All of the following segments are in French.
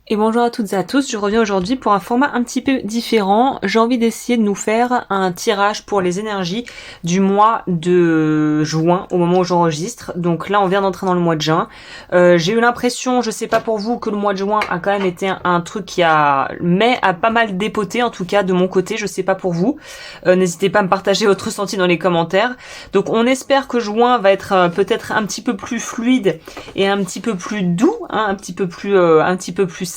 Et bonjour à toutes et à tous, je reviens aujourd'hui pour un format un petit peu différent. J'ai envie d'essayer de nous faire un tirage pour les énergies du mois de juin, au moment où j'enregistre. Donc là, on vient d'entrer dans le mois de juin. J'ai eu l'impression, je sais pas pour vous, que le mois de juin a quand même été un truc qui a pas mal dépoté, en tout cas de mon côté, je sais pas pour vous. N'hésitez pas à me partager votre ressenti dans les commentaires. Donc on espère que juin va être peut-être un petit peu plus fluide et un petit peu plus doux, hein, un petit peu plus simple.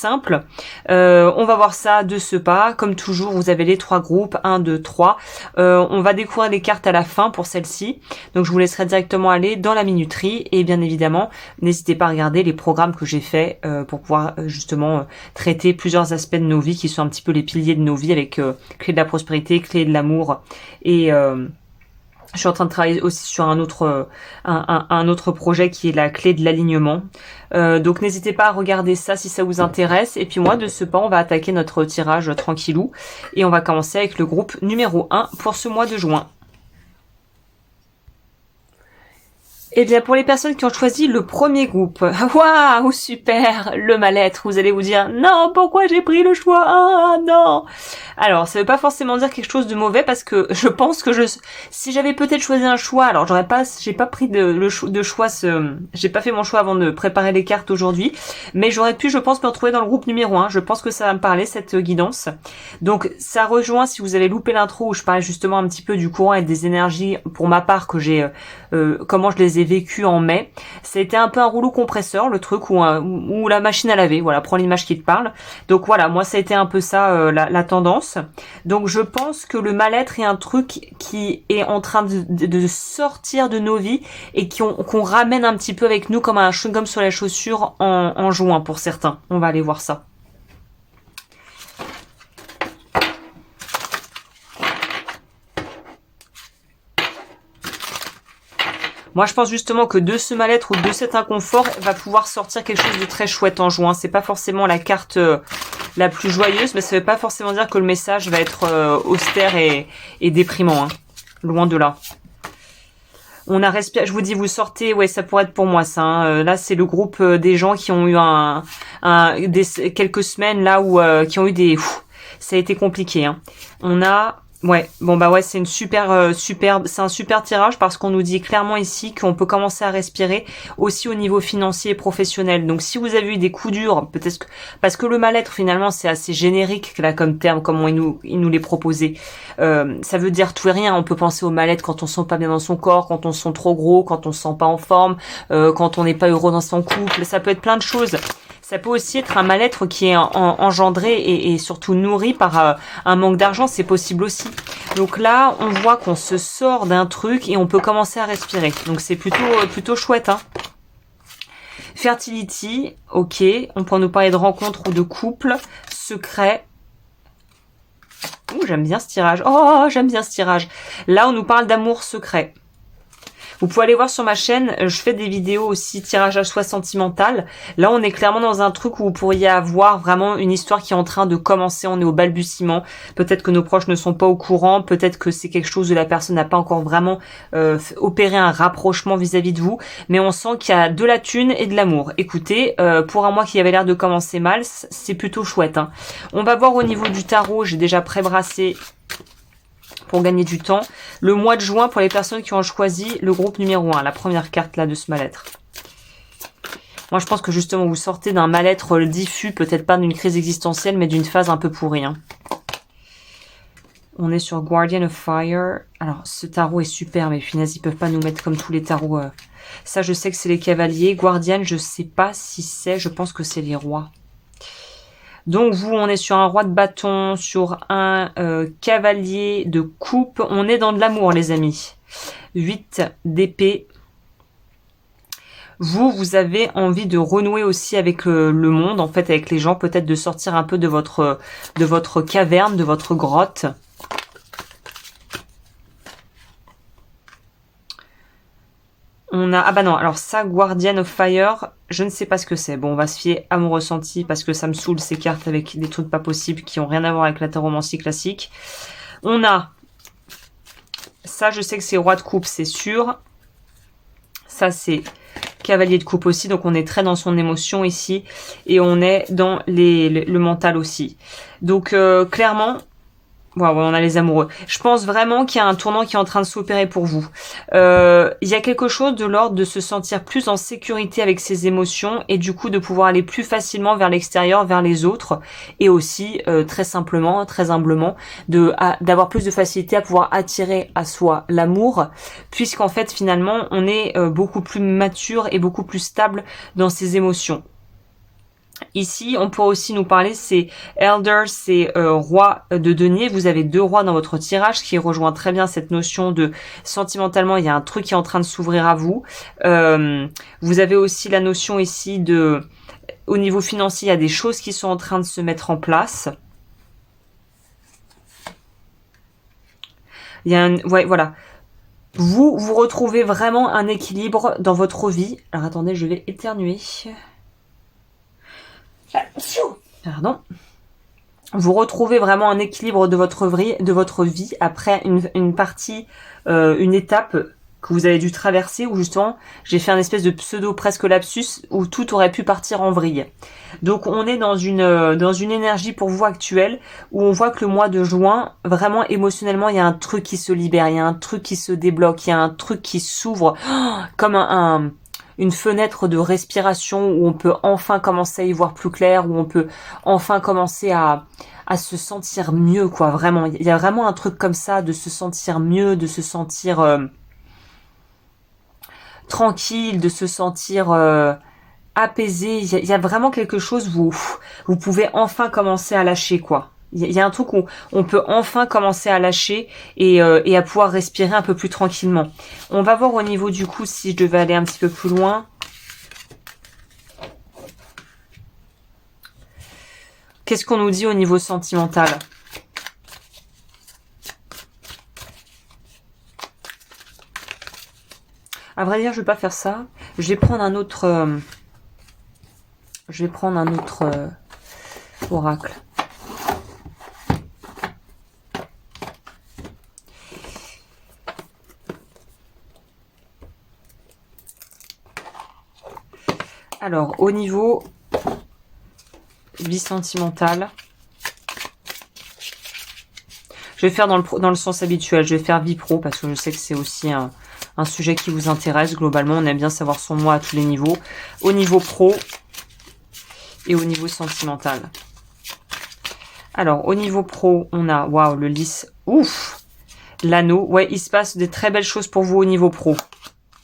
On va voir ça de ce pas. Comme toujours, vous avez les trois groupes, 1, 2, 3. On va découvrir les cartes à la fin pour celle-ci. Donc je vous laisserai directement aller dans la minuterie. Et bien évidemment, n'hésitez pas à regarder les programmes que j'ai faits pour pouvoir justement traiter plusieurs aspects de nos vies qui sont un petit peu les piliers de nos vies avec clé de la prospérité, clé de l'amour et... je suis en train de travailler aussi sur un autre projet qui est la clé de l'alignement. Donc n'hésitez pas à regarder ça si ça vous intéresse. Et puis moi, de ce pas, on va attaquer notre tirage tranquillou. Et on va commencer avec le groupe numéro 1 pour ce mois de juin. Eh bien, pour les personnes qui ont choisi le premier groupe, waouh, super, le mal-être, vous allez vous dire, non, pourquoi j'ai pris le choix 1, non. Alors, ça veut pas forcément dire quelque chose de mauvais parce que je pense que si j'avais peut-être choisi un choix, alors j'ai pas pris de choix, j'ai pas fait mon choix avant de préparer les cartes aujourd'hui, mais j'aurais pu, je pense, me retrouver dans le groupe numéro 1. Je pense que ça va me parler, cette guidance. Donc, ça rejoint, si vous avez loupé l'intro où je parlais justement un petit peu du courant et des énergies, pour ma part, que j'ai, comment je les ai vécues en mai. Ça a été un peu un rouleau compresseur, le truc où la machine à laver, voilà, prends l'image qui te parle. Donc voilà, moi ça a été un peu ça, la tendance. Donc je pense que le mal-être est un truc qui est en train de sortir de nos vies et qu'on ramène un petit peu avec nous comme un chewing-gum sur les chaussures en juin pour certains. On va aller voir ça. Moi, je pense justement que de ce mal-être ou de cet inconfort va pouvoir sortir quelque chose de très chouette en juin. C'est pas forcément la carte la plus joyeuse, mais ça veut pas forcément dire que le message va être austère et déprimant. Hein. Loin de là. On a respiré. Je vous dis, vous sortez. Ouais, ça pourrait être pour moi ça. Hein. Là, c'est le groupe des gens qui ont eu quelques semaines là où qui ont eu des. Ça a été compliqué. Hein. On a. Ouais, bon bah ouais, c'est une c'est un super tirage parce qu'on nous dit clairement ici qu'on peut commencer à respirer aussi au niveau financier et professionnel. Donc si vous avez eu des coups durs, peut-être parce que le mal-être finalement c'est assez générique là comme terme, comme il nous l'est proposé. Ça veut dire tout et rien. On peut penser au mal-être quand on se sent pas bien dans son corps, quand on se sent trop gros, quand on se sent pas en forme, quand on n'est pas heureux dans son couple. Ça peut être plein de choses. Ça peut aussi être un mal-être qui est engendré et surtout nourri par un manque d'argent, c'est possible aussi. Donc là, on voit qu'on se sort d'un truc et on peut commencer à respirer. Donc c'est plutôt chouette. Hein. Fertility, ok. On peut nous parler de rencontre ou de couple. Secret. Ouh, j'aime bien ce tirage. Oh, j'aime bien ce tirage. Là, on nous parle d'amour secret. Vous pouvez aller voir sur ma chaîne, je fais des vidéos aussi tirage à choix sentimental. Là, on est clairement dans un truc où vous pourriez avoir vraiment une histoire qui est en train de commencer. On est au balbutiement. Peut-être que nos proches ne sont pas au courant. Peut-être que c'est quelque chose où la personne n'a pas encore vraiment opéré un rapprochement vis-à-vis de vous. Mais on sent qu'il y a de la thune et de l'amour. Écoutez, pour un mois qui avait l'air de commencer mal, c'est plutôt chouette. Hein. On va voir au niveau du tarot. J'ai déjà pré-brassé pour gagner du temps. Le mois de juin pour les personnes qui ont choisi le groupe numéro 1, la première carte là de ce mal-être. Moi je pense que justement vous sortez d'un mal-être diffus, peut-être pas d'une crise existentielle, mais d'une phase un peu pourrie. Hein. On est sur Guardian of Fire. Alors ce tarot est super, mais finesse, ils peuvent pas nous mettre comme tous les tarots. Ça je sais que c'est les cavaliers. Guardian, je sais pas si c'est, je pense que c'est les rois. Donc vous, on est sur un roi de bâton, sur un cavalier de coupe. On est dans de l'amour, les amis. 8 d'épée. Vous avez envie de renouer aussi avec le monde, en fait, avec les gens. Peut-être de sortir un peu de votre caverne, de votre grotte. On a... Ah bah non, alors ça, Guardian of Fire, je ne sais pas ce que c'est. Bon, on va se fier à mon ressenti parce que ça me saoule ces cartes avec des trucs pas possibles qui ont rien à voir avec la taromancie classique. On a... Ça, je sais que c'est roi de coupe, c'est sûr. Ça, c'est cavalier de coupe aussi, donc on est très dans son émotion ici, et on est dans le mental aussi. Donc clairement, wow, on a les amoureux. Je pense vraiment qu'il y a un tournant qui est en train de s'opérer pour vous. Il y a quelque chose de l'ordre de se sentir plus en sécurité avec ses émotions et du coup de pouvoir aller plus facilement vers l'extérieur, vers les autres et aussi très simplement, très humblement, d'avoir plus de facilité à pouvoir attirer à soi l'amour puisqu'en fait finalement on est beaucoup plus mature et beaucoup plus stable dans ses émotions. Ici, on pourrait aussi nous parler, c'est Elder, c'est roi de denier. Vous avez 2 rois dans votre tirage, qui rejoint très bien cette notion de sentimentalement, il y a un truc qui est en train de s'ouvrir à vous. Vous avez aussi la notion ici de, au niveau financier, il y a des choses qui sont en train de se mettre en place. Il y a ouais, voilà. Vous retrouvez vraiment un équilibre dans votre vie. Alors attendez, je vais éternuer. Pardon. Vous retrouvez vraiment un équilibre de votre vie après une partie, une étape que vous avez dû traverser où justement j'ai fait un espèce de pseudo presque lapsus où tout aurait pu partir en vrille. Donc on est dans une énergie pour vous actuelle où on voit que le mois de juin, vraiment émotionnellement, il y a un truc qui se libère, il y a un truc qui se débloque, il y a un truc qui s'ouvre comme une fenêtre de respiration où on peut enfin commencer à y voir plus clair, où on peut enfin commencer à se sentir mieux, quoi, vraiment. Il y a vraiment un truc comme ça, de se sentir mieux, de se sentir tranquille, de se sentir apaisé. Il y a vraiment quelque chose où vous pouvez enfin commencer à lâcher, quoi. Il y a un truc où on peut enfin commencer à lâcher et à pouvoir respirer un peu plus tranquillement. On va voir au niveau du coup si je devais aller un petit peu plus loin. Qu'est-ce qu'on nous dit au niveau sentimental ? À vrai dire, je vais pas faire ça. Je vais prendre un autre... oracle. Alors, au niveau vie sentimentale, je vais faire dans le sens habituel. Je vais faire vie pro parce que je sais que c'est aussi un sujet qui vous intéresse. Globalement, on aime bien savoir son moi à tous les niveaux. Au niveau pro et au niveau sentimental. Alors, au niveau pro, on a, waouh, le lys. Ouf, l'anneau. Ouais, il se passe des très belles choses pour vous au niveau pro.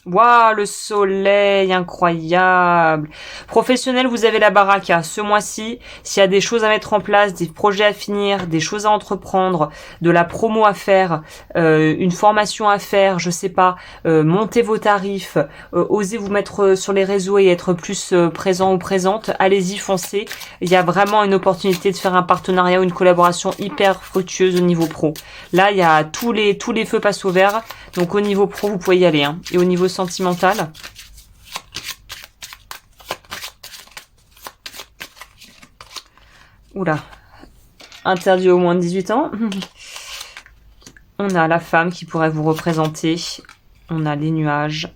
Waouh, le soleil, incroyable. Professionnel, vous avez la baraka. Ce mois-ci, s'il y a des choses à mettre en place, des projets à finir, des choses à entreprendre, de la promo à faire, une formation à faire, je sais pas, montez vos tarifs, osez vous mettre sur les réseaux et être plus présent ou présente, allez-y, foncez. Il y a vraiment une opportunité de faire un partenariat ou une collaboration hyper fructueuse au niveau pro. Là, il y a tous les feux passent au vert. Donc au niveau pro, vous pouvez y aller. Hein. Et au niveau sentimental, oula, interdit au moins de 18 ans. On a la femme qui pourrait vous représenter. On a les nuages.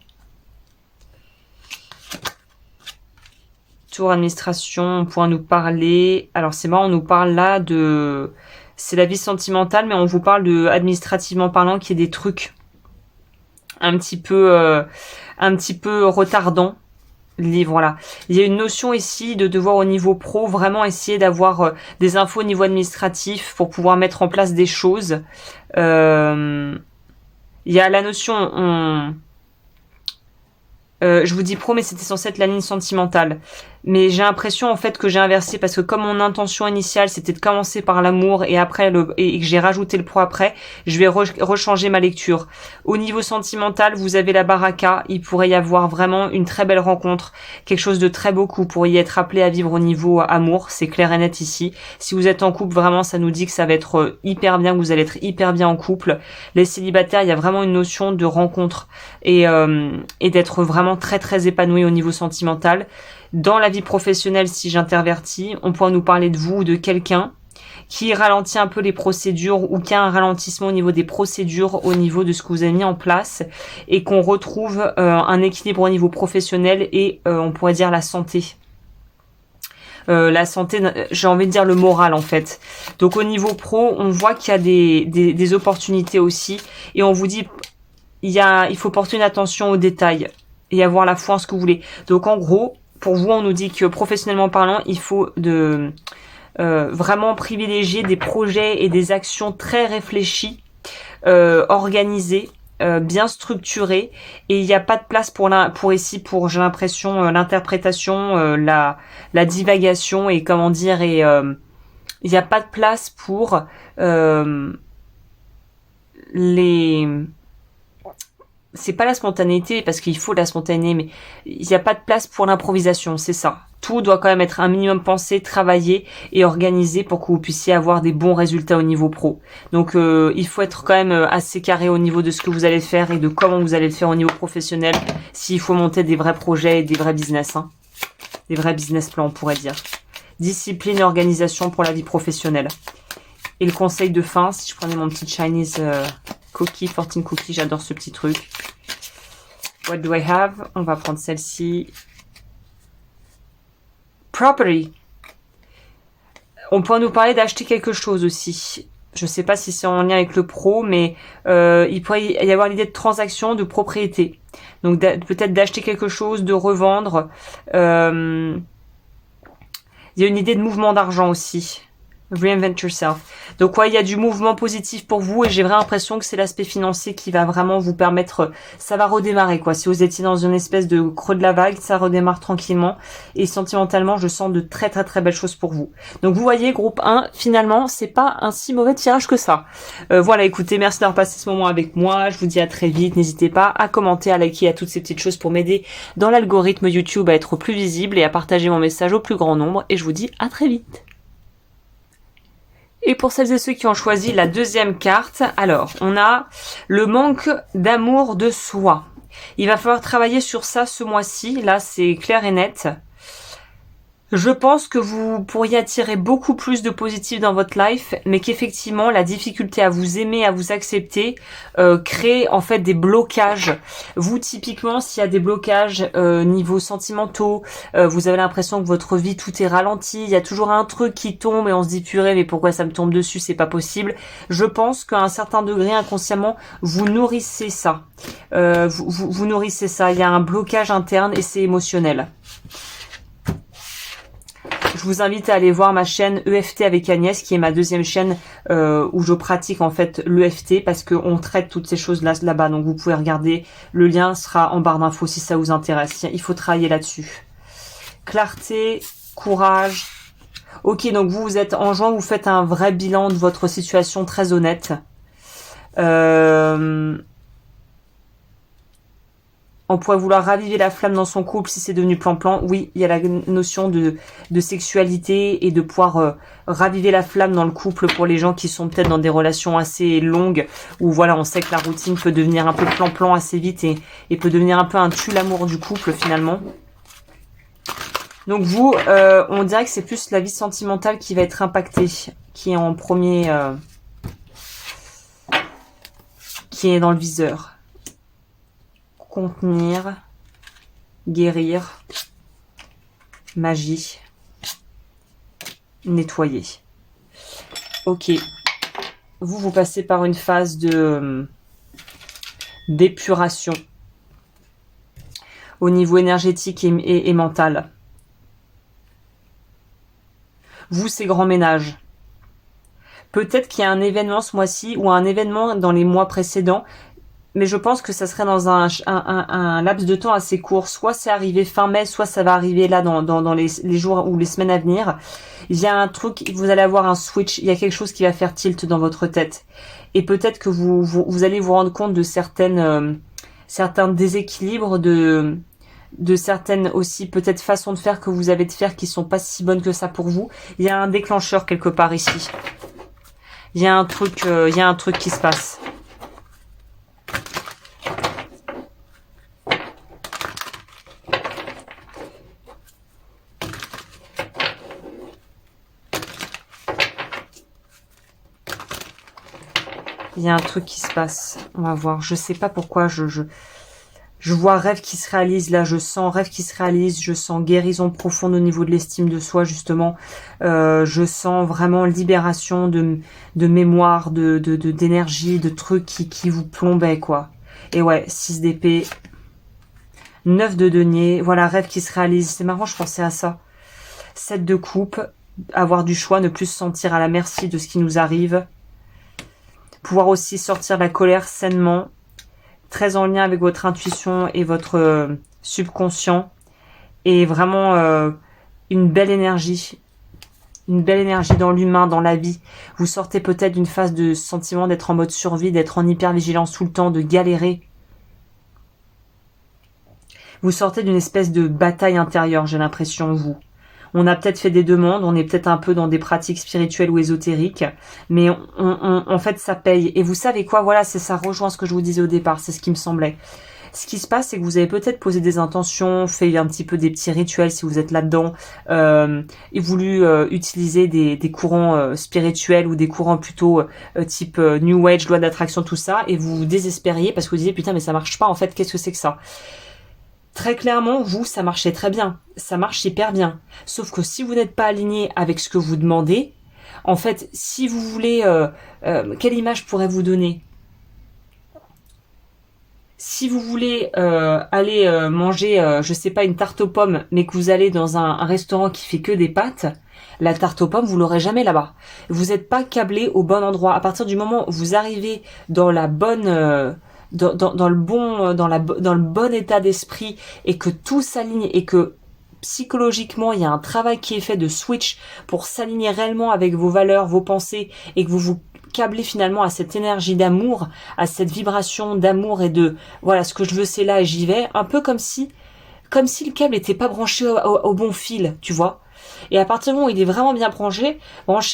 Tour administration, on pourra nous parler. Alors c'est marrant, on nous parle là de... C'est la vie sentimentale, mais on vous parle de, administrativement parlant, qu'il y ait des trucs un petit peu retardant. Voilà. Il y a une notion ici de devoir au niveau pro vraiment essayer d'avoir des infos au niveau administratif pour pouvoir mettre en place des choses. Il y a la notion, je vous dis pro, mais c'était censé être la ligne sentimentale. Mais j'ai l'impression en fait que j'ai inversé parce que comme mon intention initiale c'était de commencer par l'amour et après et que j'ai rajouté le pro après, je vais rechanger ma lecture. Au niveau sentimental, vous avez la baraka, il pourrait y avoir vraiment une très belle rencontre, quelque chose de très beau que vous pourriez être appelé à vivre au niveau amour, c'est clair et net ici. Si vous êtes en couple, vraiment ça nous dit que ça va être hyper bien, que vous allez être hyper bien en couple. Les célibataires, il y a vraiment une notion de rencontre et d'être vraiment très très épanoui au niveau sentimental. Dans la vie professionnelle, si j'intervertis, on pourra nous parler de vous ou de quelqu'un qui ralentit un peu les procédures ou qui a un ralentissement au niveau des procédures, au niveau de ce que vous avez mis en place et qu'on retrouve un équilibre au niveau professionnel et on pourrait dire la santé. La santé, j'ai envie de dire le moral en fait. Donc au niveau pro, on voit qu'il y a des opportunités aussi et on vous dit il faut porter une attention aux détails et avoir la foi en ce que vous voulez. Donc en gros, pour vous, on nous dit que professionnellement parlant, il faut vraiment privilégier des projets et des actions très réfléchies, organisées, bien structurées, et il n'y a pas de place pour j'ai l'impression l'interprétation, la divagation et comment dire il n'y a pas de place pour les c'est pas la spontanéité parce qu'il faut de la spontanéité, mais il n'y a pas de place pour l'improvisation, c'est ça. Tout doit quand même être un minimum pensé, travaillé et organisé pour que vous puissiez avoir des bons résultats au niveau pro. Donc il faut être quand même assez carré au niveau de ce que vous allez faire et de comment vous allez le faire au niveau professionnel s'il faut monter des vrais projets et des vrais business, hein. Des vrais business plans on pourrait dire. Discipline et organisation pour la vie professionnelle. Et le conseil de fin, si je prenais mon petit Chinese cookie, 14 cookie, j'adore ce petit truc. What do I have? On va prendre celle-ci. Property. On peut nous parler d'acheter quelque chose aussi. Je sais pas si c'est en lien avec le pro, mais il pourrait y avoir l'idée de transaction, de propriété. Donc peut-être d'acheter quelque chose, de revendre. Il y a une idée de mouvement d'argent aussi. Reinvent yourself. Donc ouais, il y a du mouvement positif pour vous et j'ai vraiment l'impression que c'est l'aspect financier qui va vraiment vous permettre, ça va redémarrer quoi. Si vous étiez dans une espèce de creux de la vague, ça redémarre tranquillement et sentimentalement, je sens de très très très belles choses pour vous. Donc vous voyez, groupe 1, finalement, c'est pas un si mauvais tirage que ça. Voilà, écoutez, merci d'avoir passé ce moment avec moi. Je vous dis à très vite. N'hésitez pas à commenter, à liker, à toutes ces petites choses pour m'aider dans l'algorithme YouTube à être plus visible et à partager mon message au plus grand nombre. Et je vous dis à très vite. Et pour celles et ceux qui ont choisi la deuxième carte, alors, on a le manque d'amour de soi. Il va falloir travailler sur ça ce mois-ci. Là, c'est clair et net. Je pense que vous pourriez attirer beaucoup plus de positif dans votre life, mais qu'effectivement, la difficulté à vous aimer, à vous accepter, crée en fait des blocages. Vous, typiquement, s'il y a des blocages niveau sentimentaux, vous avez l'impression que votre vie, tout est ralenti, il y a toujours un truc qui tombe et on se dit purée, mais pourquoi ça me tombe dessus, c'est pas possible. Je pense qu'à un certain degré, inconsciemment, vous nourrissez ça. Vous nourrissez ça, il y a un blocage interne et c'est émotionnel. Je vous invite à aller voir ma chaîne EFT avec Agnès, qui est ma deuxième chaîne où je pratique en fait l'EFT parce qu'on traite toutes ces choses là-bas. Donc vous pouvez regarder, le lien sera en barre d'infos si ça vous intéresse. Il faut travailler là-dessus. Clarté, courage. Ok, donc vous êtes en juin, vous faites un vrai bilan de votre situation très honnête. On pourrait vouloir raviver la flamme dans son couple si c'est devenu plan-plan. Oui, il y a la notion de sexualité et de pouvoir raviver la flamme dans le couple pour les gens qui sont peut-être dans des relations assez longues où voilà, on sait que la routine peut devenir un peu plan-plan assez vite et peut devenir un peu un tue-l'amour du couple finalement. Donc vous, on dirait que c'est plus la vie sentimentale qui va être impactée, qui est en premier, qui est dans le viseur. Contenir, guérir, magie, nettoyer. Ok. Vous passez par une phase d'épuration au niveau énergétique et mental. Vous, c'est grand ménage. Peut-être qu'il y a un événement ce mois-ci ou un événement dans les mois précédents, mais je pense que ça serait dans un laps de temps assez court. Soit c'est arrivé fin mai, soit ça va arriver là dans les jours ou les semaines à venir. Il y a un truc, vous allez avoir un switch, il y a quelque chose qui va faire tilt dans votre tête. Et peut-être que vous allez vous rendre compte de certains déséquilibres, de certaines aussi peut-être façons de faire que vous avez de faire qui sont pas si bonnes que ça pour vous. Il y a un déclencheur quelque part ici. Il y a un truc qui se passe. Il y a un truc qui se passe. On va voir. Je sais pas pourquoi je vois rêve qui se réalise. Là, je sens rêve qui se réalise. Je sens guérison profonde au niveau de l'estime de soi, justement. Je sens vraiment libération de mémoire, d'énergie, de trucs qui vous plombaient, quoi. Et ouais, 6 d'épée. 9 de denier. Voilà, rêve qui se réalise. C'est marrant, je pensais à ça. 7 de coupe. Avoir du choix, ne plus se sentir à la merci de ce qui nous arrive. Pouvoir aussi sortir de la colère sainement, très en lien avec votre intuition et votre subconscient. Et vraiment une belle énergie dans l'humain, dans la vie. Vous sortez peut-être d'une phase de sentiment d'être en mode survie, d'être en hyper-vigilance tout le temps, de galérer. Vous sortez d'une espèce de bataille intérieure, j'ai l'impression, vous. On a peut-être fait des demandes, on est peut-être un peu dans des pratiques spirituelles ou ésotériques, mais en fait, ça paye. Et vous savez quoi, voilà, ça rejoint ce que je vous disais au départ, c'est ce qui me semblait. Ce qui se passe, c'est que vous avez peut-être posé des intentions, fait un petit peu des petits rituels si vous êtes là-dedans, et voulu utiliser des courants spirituels ou des courants plutôt type New Age, loi d'attraction, tout ça, et vous vous désespériez parce que vous disiez, putain, mais ça marche pas, en fait, qu'est-ce que c'est que ça ? Très clairement, vous, ça marchait très bien. Ça marche hyper bien. Sauf que si vous n'êtes pas aligné avec ce que vous demandez, en fait, si vous voulez... quelle image pourrais vous donner ? Si vous voulez aller manger, je sais pas, une tarte aux pommes, mais que vous allez dans un restaurant qui fait que des pâtes, la tarte aux pommes, vous l'aurez jamais là-bas. Vous n'êtes pas câblé au bon endroit. À partir du moment où vous arrivez dans la bonne... dans le bon état d'esprit et que tout s'aligne et que psychologiquement il y a un travail qui est fait de switch pour s'aligner réellement avec vos valeurs, vos pensées et que vous vous câblez finalement à cette énergie d'amour, à cette vibration d'amour et de voilà, ce que je veux c'est là et j'y vais, un peu comme si le câble n'était pas branché au bon fil, tu vois. Et à partir du moment où il est vraiment bien branché,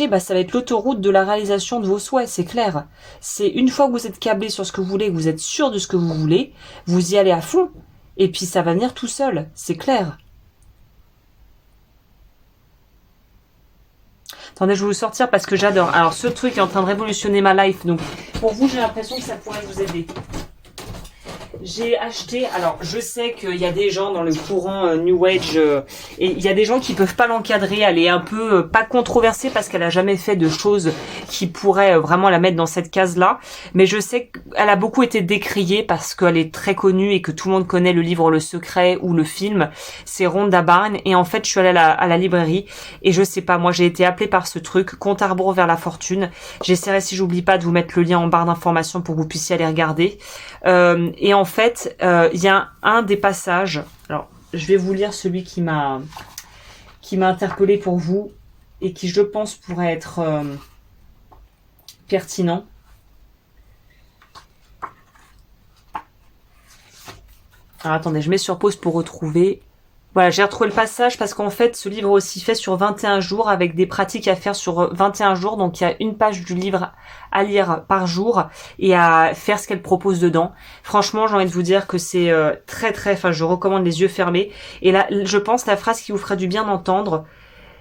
bah, ça va être l'autoroute de la réalisation de vos souhaits, c'est clair. C'est une fois que vous êtes câblé sur ce que vous voulez, que vous êtes sûr de ce que vous voulez, vous y allez à fond. Et puis ça va venir tout seul, c'est clair. Attendez, je vais vous sortir parce que j'adore. Alors ce truc est en train de révolutionner ma life, donc pour vous j'ai l'impression que ça pourrait vous aider. J'ai acheté, alors je sais qu'il y a des gens dans le courant New Age et il y a des gens qui peuvent pas l'encadrer, elle est un peu pas controversée parce qu'elle a jamais fait de choses qui pourraient vraiment la mettre dans cette case-là, mais je sais qu'elle a beaucoup été décriée parce qu'elle est très connue et que tout le monde connaît le livre Le Secret ou le film, c'est Rhonda Byrne et en fait je suis allée à la librairie et je sais pas, moi j'ai été appelée par ce truc, compte à rebours vers la fortune, j'essaierai si j'oublie pas de vous mettre le lien en barre d'information pour que vous puissiez aller regarder et en fait, il y a un des passages. Alors, je vais vous lire celui qui m'a interpellé pour vous et qui, je pense, pourrait être pertinent. Alors, attendez, je mets sur pause pour retrouver. Voilà, j'ai retrouvé le passage parce qu'en fait, ce livre aussi fait sur 21 jours avec des pratiques à faire sur 21 jours. Donc, il y a une page du livre à lire par jour et à faire ce qu'elle propose dedans. Franchement, j'ai envie de vous dire que c'est très, enfin, je recommande les yeux fermés. Et là, je pense, la phrase qui vous fera du bien d'entendre,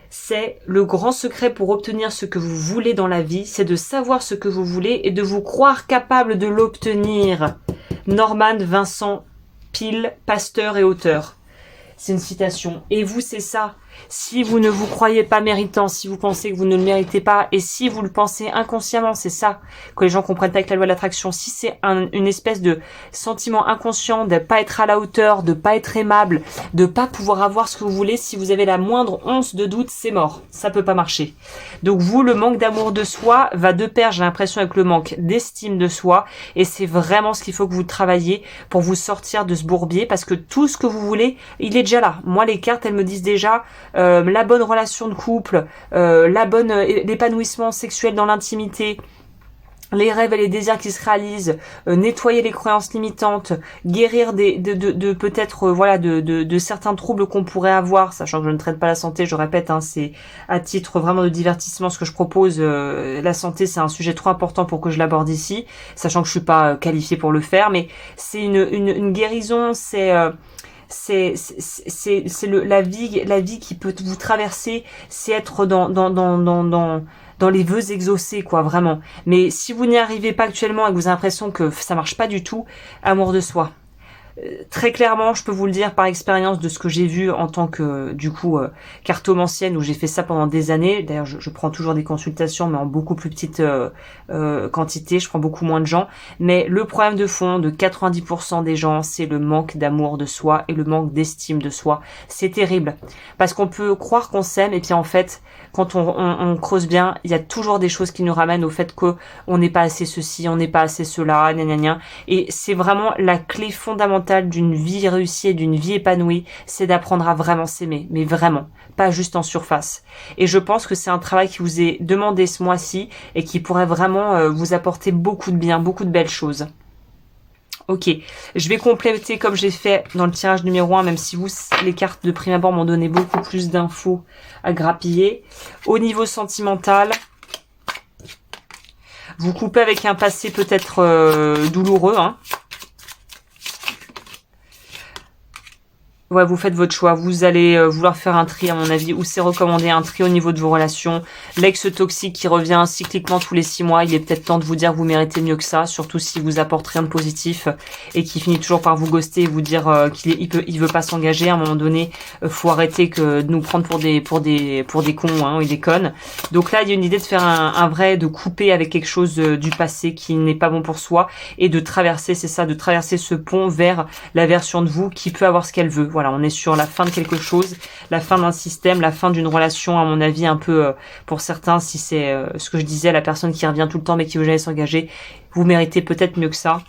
c'est le grand secret pour obtenir ce que vous voulez dans la vie, c'est de savoir ce que vous voulez et de vous croire capable de l'obtenir. Norman Vincent Peale, pasteur et auteur. C'est une citation. Et vous, c'est ça. Si vous ne vous croyez pas méritant, si vous pensez que vous ne le méritez pas, et si vous le pensez inconsciemment, c'est ça que les gens comprennent pas avec la loi de l'attraction. Si c'est une espèce de sentiment inconscient de pas être à la hauteur, de pas être aimable, de pas pouvoir avoir ce que vous voulez, si vous avez la moindre once de doute, c'est mort. Ça peut pas marcher. Donc vous, le manque d'amour de soi va de pair, j'ai l'impression, avec le manque d'estime de soi, et c'est vraiment ce qu'il faut que vous travailliez pour vous sortir de ce bourbier, parce que tout ce que vous voulez, il est déjà là. Moi, les cartes, elles me disent déjà la bonne relation de couple, l'épanouissement sexuel dans l'intimité, les rêves et les désirs qui se réalisent, nettoyer les croyances limitantes, guérir de peut-être voilà de certains troubles qu'on pourrait avoir, sachant que je ne traite pas la santé, je répète, hein, c'est à titre vraiment de divertissement ce que je propose. La santé, c'est un sujet trop important pour que je l'aborde ici, sachant que je suis pas qualifiée pour le faire, mais c'est une guérison, c'est la vie qui peut vous traverser, c'est être dans dans les vœux exaucés, quoi, vraiment. Mais si vous n'y arrivez pas actuellement et que vous avez l'impression que ça marche pas du tout, amour de soi. Très clairement, je peux vous le dire par expérience de ce que j'ai vu en tant que, du coup, cartomancienne, où j'ai fait ça pendant des années. D'ailleurs, je prends toujours des consultations, mais en beaucoup plus petite quantité. Je prends beaucoup moins de gens. Mais le problème de fond de 90% des gens, c'est le manque d'amour de soi et le manque d'estime de soi. C'est terrible. Parce qu'on peut croire qu'on s'aime, et puis en fait, quand on creuse bien, il y a toujours des choses qui nous ramènent au fait qu'on n'est pas assez ceci, on n'est pas assez cela, gna gna gna. Et c'est vraiment la clé fondamentale d'une vie réussie et d'une vie épanouie, c'est d'apprendre à vraiment s'aimer, mais vraiment, pas juste en surface. Et je pense que c'est un travail qui vous est demandé ce mois-ci et qui pourrait vraiment vous apporter beaucoup de bien, beaucoup de belles choses. Ok, je vais compléter comme j'ai fait dans le tirage numéro 1, même si vous, les cartes de prime abord m'ont donné beaucoup plus d'infos à grappiller. Au niveau sentimental, vous coupez avec un passé peut-être douloureux, hein. Ouais, vous faites votre choix. Vous allez vouloir faire un tri, à mon avis, ou c'est recommandé un tri au niveau de vos relations. L'ex toxique qui revient cycliquement tous les 6 mois, il est peut-être temps de vous dire que vous méritez mieux que ça, surtout si vous apporte rien de positif et qui finit toujours par vous ghoster et vous dire qu'il veut pas s'engager. À un moment donné, faut arrêter de nous prendre pour des cons, hein, ou des connes. Donc là, il y a une idée de faire un vrai, de couper avec quelque chose du passé qui n'est pas bon pour soi et de traverser, c'est ça, de traverser ce pont vers la version de vous qui peut avoir ce qu'elle veut. Voilà, on est sur la fin de quelque chose, la fin d'un système, la fin d'une relation, à mon avis, un peu pour certains, si c'est ce que je disais, la personne qui revient tout le temps mais qui veut jamais s'engager, vous méritez peut-être mieux que ça.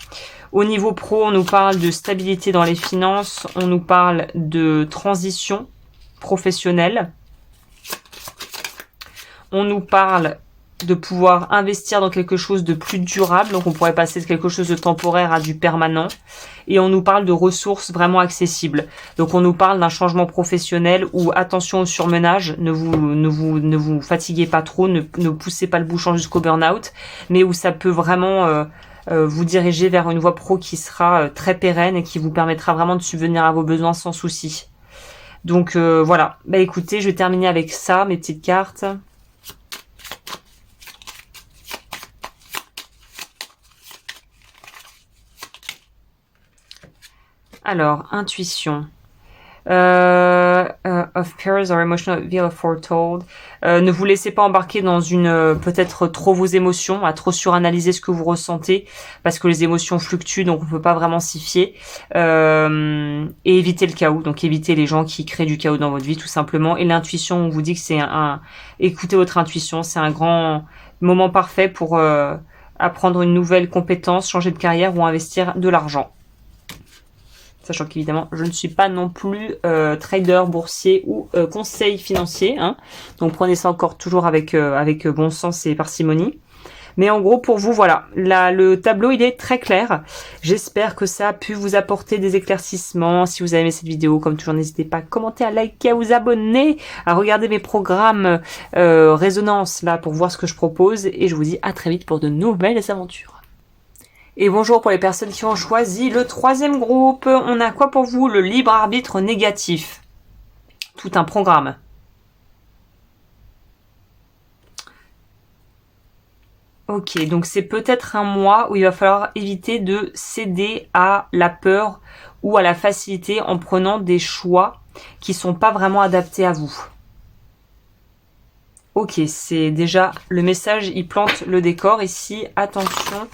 Au niveau pro, on nous parle de stabilité dans les finances, on nous parle de transition professionnelle, on nous parle de pouvoir investir dans quelque chose de plus durable, donc on pourrait passer de quelque chose de temporaire à du permanent, et on nous parle de ressources vraiment accessibles. Donc on nous parle d'un changement professionnel où attention au surmenage, ne vous fatiguez pas trop, ne poussez pas le bouchon jusqu'au burn-out, mais où ça peut vraiment vous diriger vers une voie pro qui sera très pérenne et qui vous permettra vraiment de subvenir à vos besoins sans souci. Donc voilà, bah écoutez, je vais terminer avec ça, mes petites cartes. Alors, intuition. Of pairs or emotional veil foretold. Ne vous laissez pas embarquer dans une peut-être trop vos émotions, à trop suranalyser ce que vous ressentez, parce que les émotions fluctuent, donc on peut pas vraiment s'y fier. Et éviter le chaos, donc éviter les gens qui créent du chaos dans votre vie, tout simplement. Et l'intuition, on vous dit que c'est écoutez votre intuition, c'est un grand moment parfait pour apprendre une nouvelle compétence, changer de carrière ou investir de l'argent. Sachant qu'évidemment, je ne suis pas non plus trader, boursier ou conseil financier. Hein. Donc prenez ça encore toujours avec bon sens et parcimonie. Mais en gros, pour vous, voilà, le tableau, il est très clair. J'espère que ça a pu vous apporter des éclaircissements. Si vous avez aimé cette vidéo, comme toujours, n'hésitez pas à commenter, à liker, à vous abonner, à regarder mes programmes résonance là pour voir ce que je propose. Et je vous dis à très vite pour de nouvelles aventures. Et bonjour pour les personnes qui ont choisi le 3e groupe. On a quoi pour vous? Le libre arbitre négatif. Tout un programme. Ok, donc c'est peut-être un mois où il va falloir éviter de céder à la peur ou à la facilité en prenant des choix qui sont pas vraiment adaptés à vous. Ok, c'est déjà le message, il plante le décor ici. Attention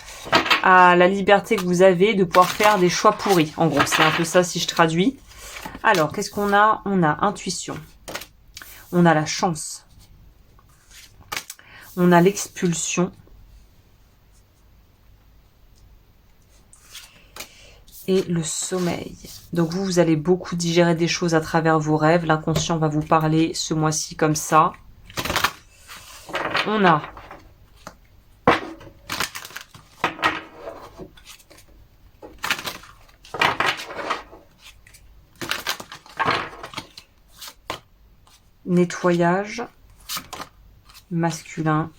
à la liberté que vous avez de pouvoir faire des choix pourris. En gros, c'est un peu ça si je traduis. Alors, qu'est-ce qu'on a? On a intuition. On a la chance. On a l'expulsion. Et le sommeil. Donc vous allez beaucoup digérer des choses à travers vos rêves. L'inconscient va vous parler ce mois-ci comme ça. On a nettoyage masculin.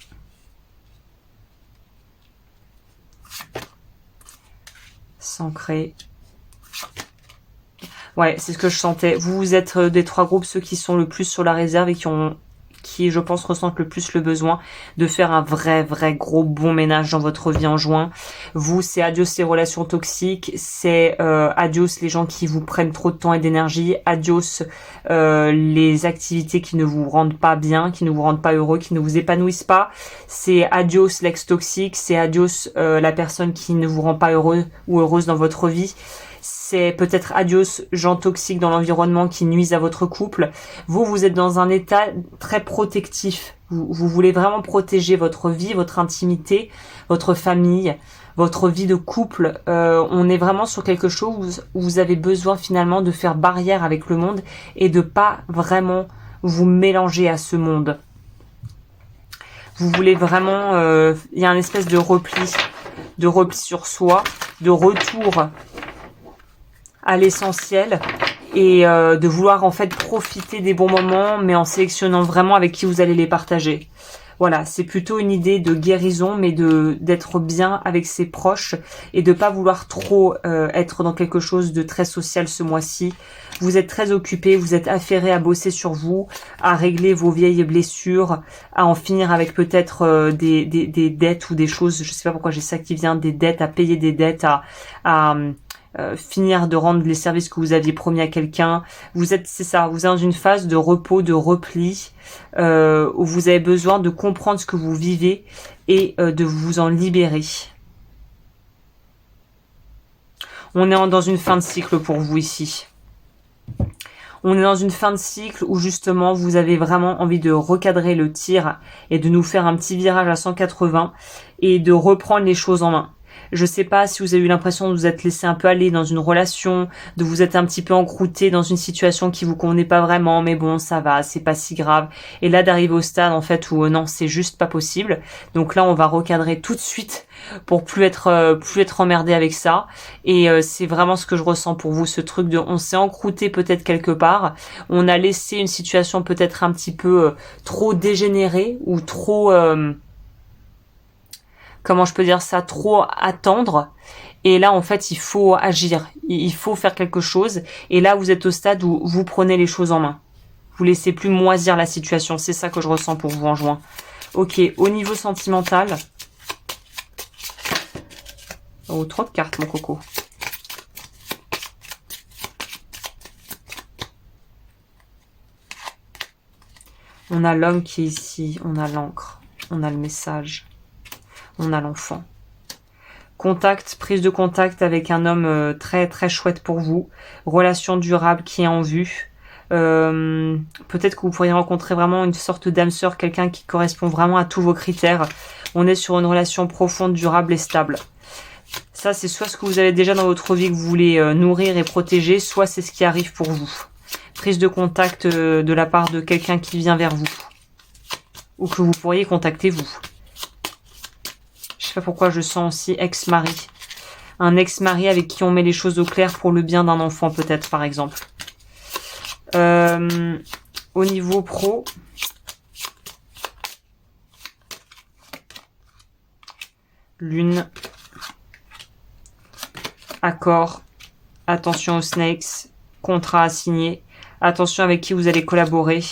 S'ancrer. Ouais, c'est ce que je sentais. Vous êtes des 3 groupes ceux qui sont le plus sur la réserve et qui qui, je pense, ressentent le plus le besoin de faire un vrai gros bon ménage dans votre vie en juin. Vous, c'est adios les relations toxiques, c'est adios les gens qui vous prennent trop de temps et d'énergie, adios les activités qui ne vous rendent pas bien, qui ne vous rendent pas heureux, qui ne vous épanouissent pas. C'est adios l'ex toxique, c'est adios la personne qui ne vous rend pas heureux ou heureuse dans votre vie. C'est peut-être adios gens toxiques dans l'environnement qui nuisent à votre couple. Vous êtes dans un état très protectif. Vous voulez vraiment protéger votre vie, votre intimité, votre famille, votre vie de couple. On est vraiment sur quelque chose où vous avez besoin finalement de faire barrière avec le monde et de pas vraiment vous mélanger à ce monde. Vous voulez vraiment... il y a une espèce de repli sur soi, de retour à l'essentiel et de vouloir en fait profiter des bons moments mais en sélectionnant vraiment avec qui vous allez les partager. Voilà, c'est plutôt une idée de guérison mais d'être bien avec ses proches et de pas vouloir trop être dans quelque chose de très social ce mois-ci. Vous êtes très occupé, vous êtes affairé à bosser sur vous, à régler vos vieilles blessures, à en finir avec peut-être des dettes ou des choses, je sais pas pourquoi j'ai ça qui vient, des dettes, à payer des dettes, à finir de rendre les services que vous aviez promis à quelqu'un. C'est ça, vous êtes dans une phase de repos, de repli, où vous avez besoin de comprendre ce que vous vivez et de vous en libérer. On est dans une fin de cycle pour vous ici. On est dans une fin de cycle où justement vous avez vraiment envie de recadrer le tir et de nous faire un petit virage à 180 et de reprendre les choses en main. Je sais pas si vous avez eu l'impression de vous être laissé un peu aller dans une relation, de vous être un petit peu encrouté dans une situation qui vous convenait pas vraiment, mais bon, ça va, c'est pas si grave. Et là, d'arriver au stade, en fait, où non, c'est juste pas possible. Donc là, on va recadrer tout de suite pour plus être emmerdé avec ça. Et c'est vraiment ce que je ressens pour vous, ce truc de, on s'est encrouté peut-être quelque part, on a laissé une situation peut-être un petit peu trop dégénérée ou trop... comment je peux dire ça, trop attendre. Et là, en fait, il faut agir. Il faut faire quelque chose. Et là, vous êtes au stade où vous prenez les choses en main. Vous laissez plus moisir la situation. C'est ça que je ressens pour vous en juin. Ok, au niveau sentimental. Oh, trop de cartes, mon coco. On a l'homme qui est ici. On a l'encre. On a le message. On a l'enfant. Contact, prise de contact avec un homme très très chouette pour vous. Relation durable qui est en vue. Peut-être que vous pourriez rencontrer vraiment une sorte d'âme sœur, quelqu'un qui correspond vraiment à tous vos critères. On est sur une relation profonde, durable et stable. Ça, c'est soit ce que vous avez déjà dans votre vie que vous voulez nourrir et protéger, soit c'est ce qui arrive pour vous. Prise de contact de la part de quelqu'un qui vient vers vous. Ou que vous pourriez contacter vous. Je sais pas pourquoi je sens aussi ex-mari. Un ex-mari avec qui on met les choses au clair pour le bien d'un enfant peut-être par exemple. Au niveau pro, lune, accord, attention aux snakes, contrat à signer, attention avec qui vous allez collaborer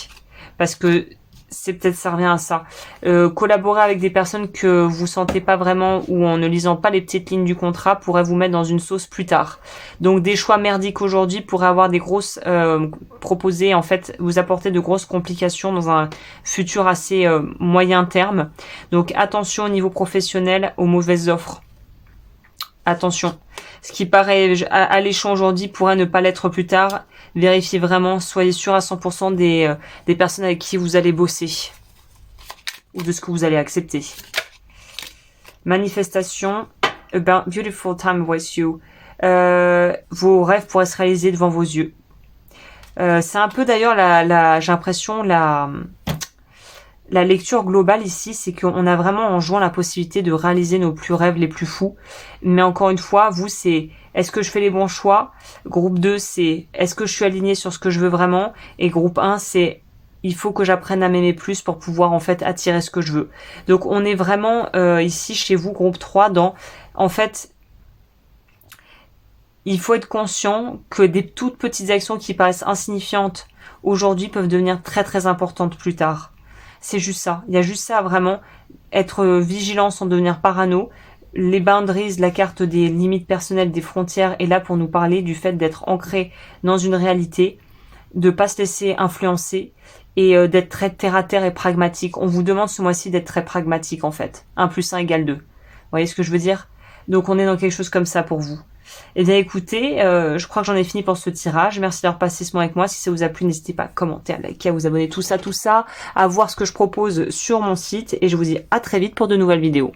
parce que c'est peut-être ça revient à ça. Collaborer avec des personnes que vous sentez pas vraiment ou en ne lisant pas les petites lignes du contrat pourrait vous mettre dans une sauce plus tard. Donc des choix merdiques aujourd'hui pourraient avoir des grosses proposer en fait vous apporter de grosses complications dans un futur assez moyen terme. Donc attention au niveau professionnel aux mauvaises offres. Attention. Ce qui paraît alléchant aujourd'hui pourrait ne pas l'être plus tard. Vérifiez vraiment, soyez sûr à 100% des personnes avec qui vous allez bosser. Ou de ce que vous allez accepter. Manifestation. A beautiful time with you. Vos rêves pourraient se réaliser devant vos yeux. C'est un peu d'ailleurs j'ai l'impression la lecture globale ici, c'est qu'on a vraiment en juin la possibilité de réaliser nos plus rêves les plus fous. Mais encore une fois, vous, c'est est-ce que je fais les bons choix? Groupe 2, c'est est-ce que je suis aligné sur ce que je veux vraiment? Et groupe 1, c'est il faut que j'apprenne à m'aimer plus pour pouvoir en fait attirer ce que je veux. Donc on est vraiment ici chez vous, groupe 3, dans en fait il faut être conscient que des toutes petites actions qui paraissent insignifiantes aujourd'hui peuvent devenir très très importantes plus tard. C'est juste ça. Il y a juste ça à vraiment être vigilant sans devenir parano. Les boundaries, la carte des limites personnelles, des frontières est là pour nous parler du fait d'être ancré dans une réalité, de pas se laisser influencer et d'être très terre à terre et pragmatique. On vous demande ce mois-ci d'être très pragmatique en fait. 1 + 1 = 2. Vous voyez ce que je veux dire? Donc on est dans quelque chose comme ça pour vous. Eh bien écoutez, je crois que j'en ai fini pour ce tirage. Merci d'avoir passé ce moment avec moi. Si ça vous a plu, n'hésitez pas à commenter, à liker, à vous abonner, tout ça, à voir ce que je propose sur mon site. Et je vous dis à très vite pour de nouvelles vidéos.